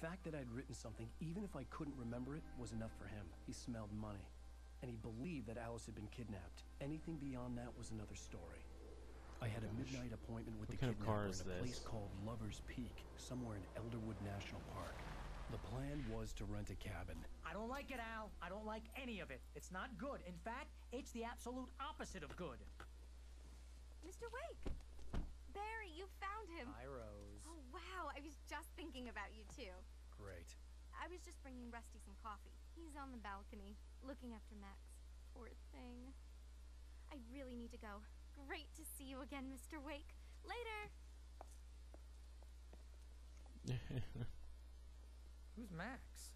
fact that I'd written something, even if I couldn't remember it, was enough for him. He smelled money. And he believed that Alice had been kidnapped. Anything beyond that was another story. I had a midnight appointment with the kidnapper in a place called Lover's Peak, somewhere in Elderwood National Park. The plan was to rent a cabin. I don't like it, Al. I don't like any of it. It's not good. In fact, it's the absolute opposite of good. Mr. Wake! Barry, you found him. Hi, Rose. Oh, wow. I was just thinking about you, too. Great. I was just bringing Rusty some coffee. He's on the balcony, looking after Max. Poor thing. I really need to go. Great to see you again, Mr. Wake. Later! Who's Max?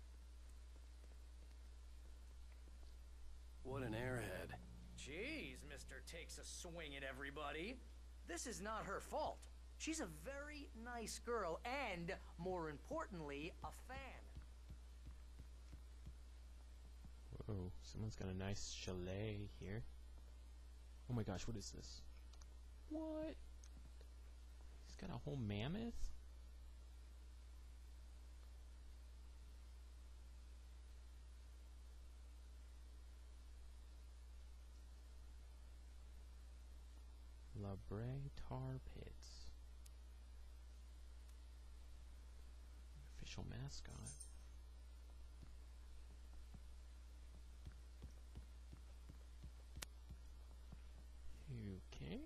What an airhead. Jeez, Mr. Takes a swing at everybody. This is not her fault. She's a very nice girl and, more importantly, a fan. Whoa, someone's got a nice chalet here. Oh my gosh, what is this? What? He's got a whole mammoth? La Brea Tar Pits. Official mascot. Okay.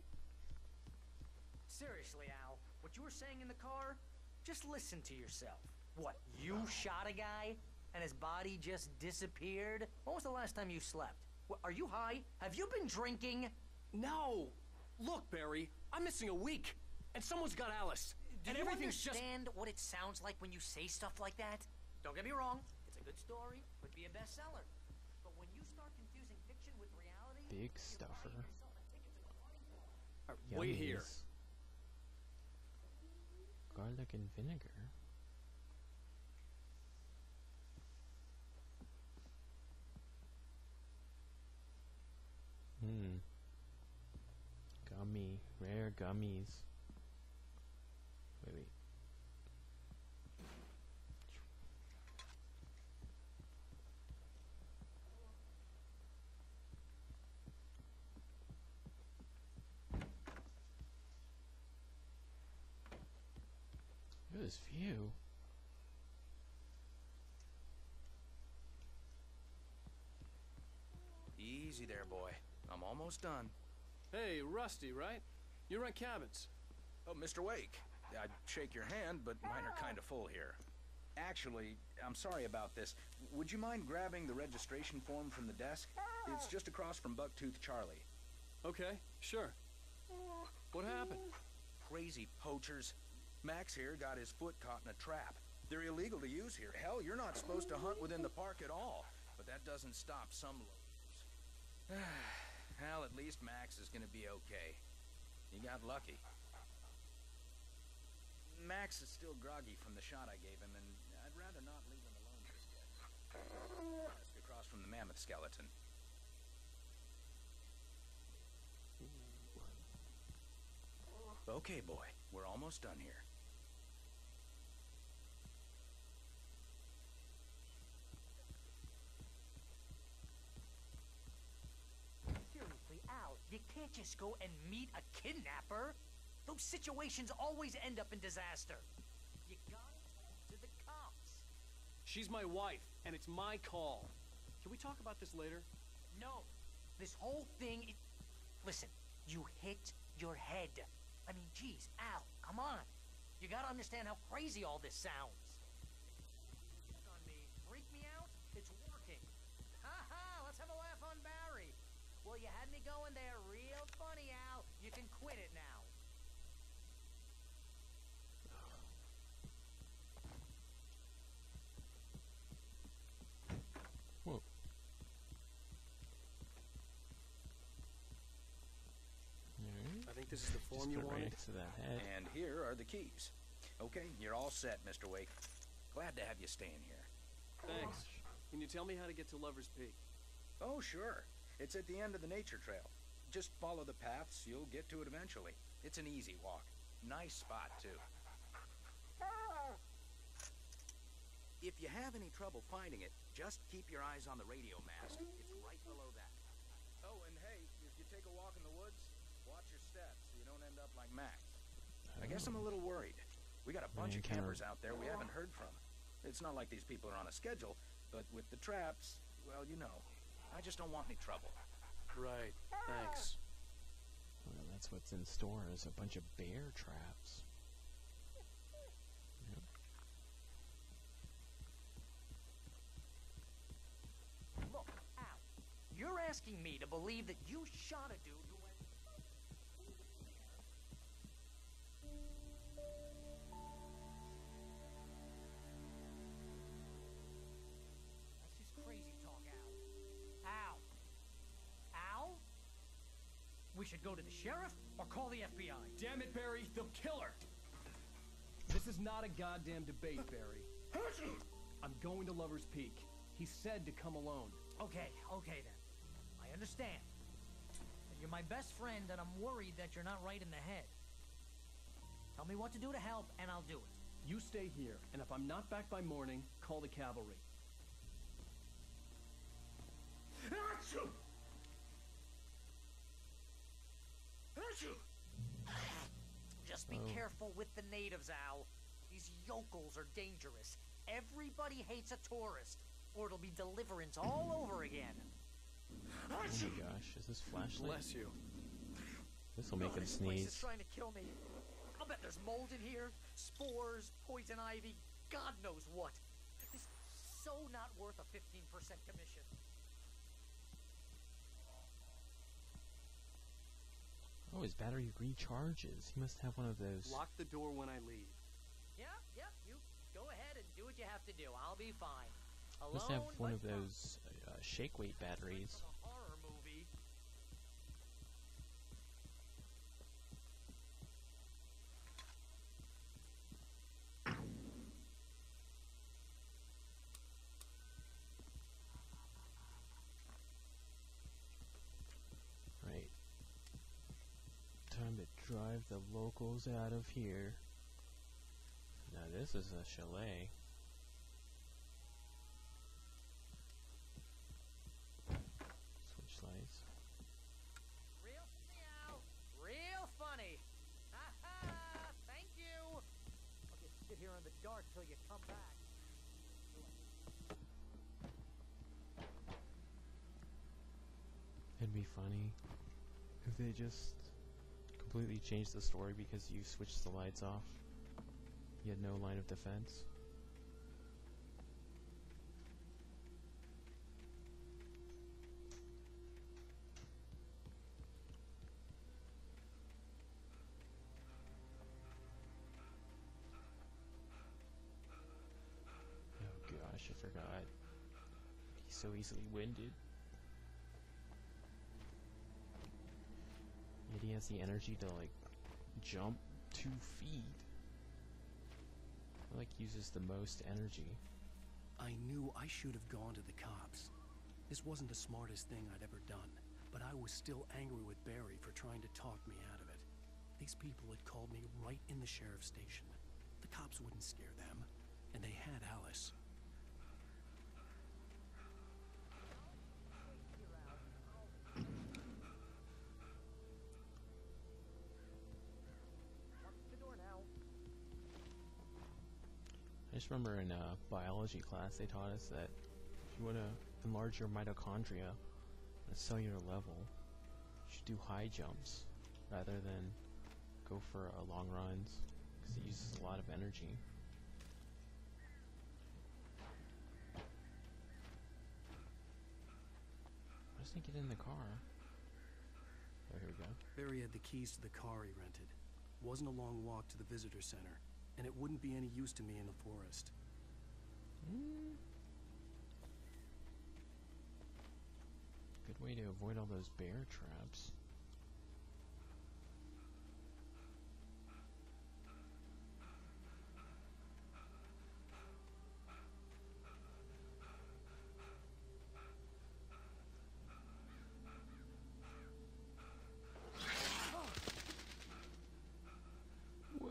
Seriously, Al, what you were saying in the car? Just listen to yourself. What, you shot a guy and his body just disappeared? When was the last time you slept? What, are you high? Have you been drinking? No! Look, Barry, I'm missing a week, and someone's got Alice. Do and you everything's understand what it sounds like when you say stuff like that? Don't get me wrong, it's a good story, could be a bestseller. But when you start confusing fiction with reality... Big stuffer. Wait here. Garlic and vinegar. Gummy. Rare gummies. Wait. Look at this view. Easy there, boy. I'm almost done. Hey, Rusty, right? You rent cabins. Oh, Mr. Wake. I'd shake your hand, but mine are kind of full here. Actually, I'm sorry about this. Would you mind grabbing the registration form from the desk? It's just across from Bucktooth Charlie. Okay, sure. What happened? Crazy poachers. Max here got his foot caught in a trap. They're illegal to use here. Hell, you're not supposed to hunt within the park at all. But that doesn't stop some locals. Well, at least Max is gonna be okay. He got lucky. Max is still groggy from the shot I gave him, and I'd rather not leave him alone just yet. Just across from the mammoth skeleton. Okay, boy. We're almost done here. Seriously, Al, you can't just go and meet a kidnapper. Those situations always end up in disaster. You gotta talk to the cops. She's my wife, and it's my call. Can we talk about this later? No. This whole thing... Listen, you hit your head. I mean, geez, Al, come on. You gotta understand how crazy all this sounds. On me, freak me out? It's working. Ha ha, let's have a laugh on Barry. Well, you had me going there real funny, Al. You can quit it now. Whoa. I think this is the form you wanted. Right to that head. And here are the keys. Okay, you're all set, Mr. Wake. Glad to have you staying here. Thanks. Can you tell me how to get to Lover's Peak? Oh, sure. It's at the end of the nature trail. Just follow the paths, you'll get to it eventually. It's an easy walk. Nice spot, too. have any trouble finding it, just keep your eyes on the radio mast. It's right below that. Oh, and hey, if you take a walk in the woods, watch your steps so you don't end up like Max. I guess I'm a little worried. We got a bunch of campers out there we haven't heard from. It's not like these people are on a schedule, but with the traps, well, you know, I just don't want any trouble. Right, thanks. Well, that's what's in store, is a bunch of bear traps. Yep. Look, Al, you're asking me to believe that you shot a dude who went... That's just crazy talk, Al. Al? We should go to the sheriff or call the FBI. Damn it, Barry, they'll kill her! This is not a goddamn debate, Barry. I'm going to Lover's Peak. He said to come alone. Okay then. I understand. But you're my best friend, and I'm worried that you're not right in the head. Tell me what to do to help, and I'll do it. You stay here, and if I'm not back by morning, call the cavalry. Just be careful with the natives, Al. These yokels are dangerous. Everybody hates a tourist, or it'll be deliverance all over again. Oh my gosh, is this flashlight? Bless you. This will make him This place is sneeze. trying to kill me. I'll bet there's mold in here, spores, poison ivy, God knows what. This is so not worth a 15% commission. Oh, his battery recharges. He must have one of those. Lock the door when I leave. Yep, you go ahead and do what you have to do. I'll be fine. Alone, Must have one but of those shake weight batteries. from a horror movie. Right. Time to drive the locals out of here. Now this is a chalet. Switch lights. Real meow. Real funny. Ha ha! Thank you. I'll just sit here in the dark till you come back. It'd be funny if they just completely changed the story because you switched the lights off. You had no line of defense. Oh gosh, I forgot. He's so easily winded. Yet he has the energy to like jump 2 feet. Like uses the most energy. I knew I should have gone to the cops. This wasn't the smartest thing I'd ever done, but I was still angry with Barry for trying to talk me out of it. These people had called me right in the sheriff's station. The cops wouldn't scare them, and they had Alice. I just remember in biology class they taught us that if you want to enlarge your mitochondria on a cellular level, you should do high jumps rather than go for long runs because it uses a lot of energy. I just didn't get in the car. Oh, here we go. Barry had the keys to the car he rented. Wasn't a long walk to the visitor center, and it wouldn't be any use to me in the forest. Good way to avoid all those bear traps. Whoa.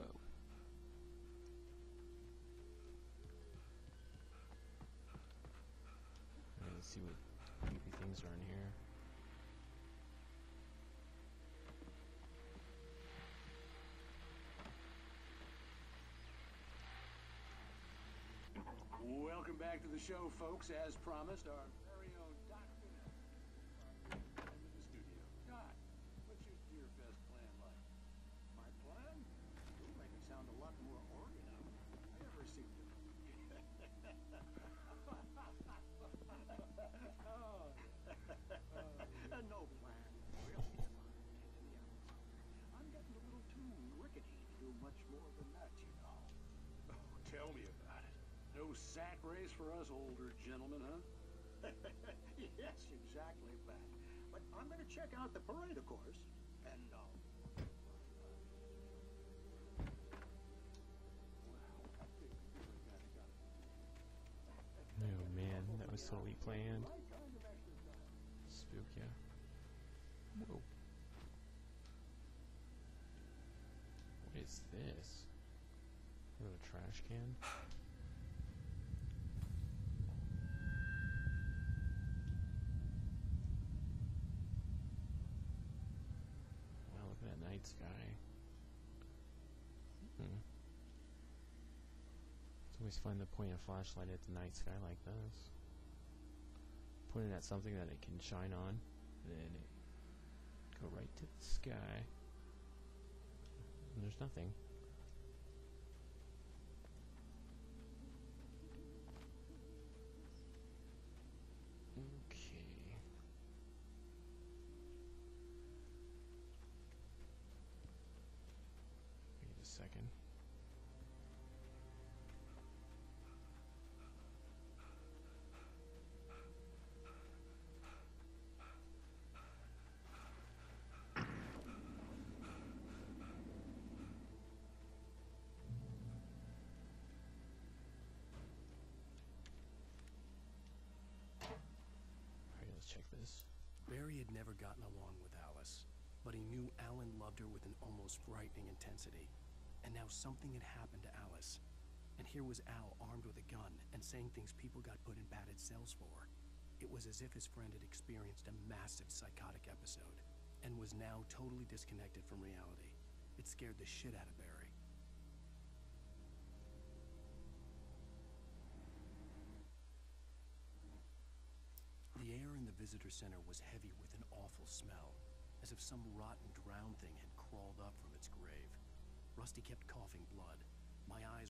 see what creepy things are in here. Welcome back to the show, folks. As promised, our very own Dr. in the studio. Doc, what's your dear best plan like? My plan? You make it sound a lot more organized. I never seem to... no plan. Really? I'm getting a little too rickety to do much more than that, you know. Oh, tell me about it. No sack race for us older gentlemen, huh? Yes, exactly, Pat. But I'm going to check out the parade, of course. And, Oh man, that was totally planned. Spook, yeah. Whoa. What is this? Another trash can? Wow, look at that night sky. It's always fun to point a flashlight at the night sky like this. Point it at something that it can shine on, then it go right to the sky. And there's nothing. Okay. Wait a second. Check this. Barry had never gotten along with Alice, but he knew Alan loved her with an almost frightening intensity. And now something had happened to Alice. And here was Al armed with a gun and saying things people got put in padded cells for. It was as if his friend had experienced a massive psychotic episode and was now totally disconnected from reality. It scared the shit out of Barry. The air in the visitor center was heavy with an awful smell, as if some rotten drowned thing had crawled up from its grave. Rusty kept coughing blood. My eyes